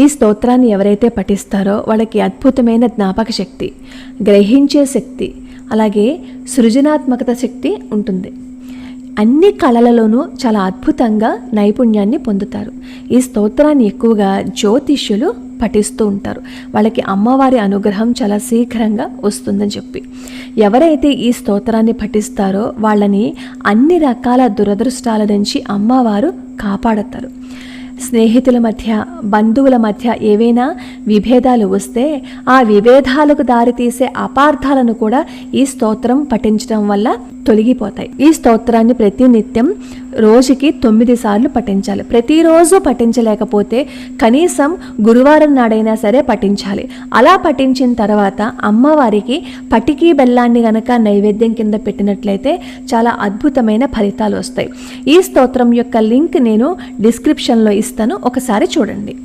ఈ స్తోత్రాన్ని ఎవరైతే పఠిస్తారో వాళ్ళకి అద్భుతమైన జ్ఞాపక శక్తి, గ్రహించే శక్తి, అలాగే సృజనాత్మకత శక్తి ఉంటుంది. అన్ని కళలలోనూ చాలా అద్భుతంగా నైపుణ్యాన్ని పొందుతారు. ఈ స్తోత్రాన్ని ఎక్కువగా జ్యోతిష్యులు పఠిస్తూ ఉంటారు. వాళ్ళకి అమ్మవారి అనుగ్రహం చాలా శీఘ్రంగా వస్తుందని చెప్పి. ఎవరైతే ఈ స్తోత్రాన్ని పఠిస్తారో వాళ్ళని అన్ని రకాల దురదృష్టాల నుంచి అమ్మవారు కాపాడతారు. స్నేహితుల మధ్య, బంధువుల మధ్య ఏవైనా విభేదాలు వస్తే ఆ విభేదాలకు దారితీసే అపార్థాలను కూడా ఈ స్తోత్రం పఠించడం వల్ల తొలగిపోతాయి. ఈ స్తోత్రాన్ని ప్రతినిత్యం రోజుకి 9 సార్లు పఠించాలి. ప్రతిరోజు పఠించలేకపోతే కనీసం గురువారం నాడైనా సరే పఠించాలి. అలా పఠించిన తర్వాత అమ్మవారికి పటికీ బెల్లాన్ని గనక నైవేద్యం కింద పెట్టినట్లయితే చాలా అద్భుతమైన ఫలితాలు వస్తాయి. ఈ స్తోత్రం యొక్క లింక్ నేను డిస్క్రిప్షన్లో ఇస్తాను, ఒకసారి చూడండి.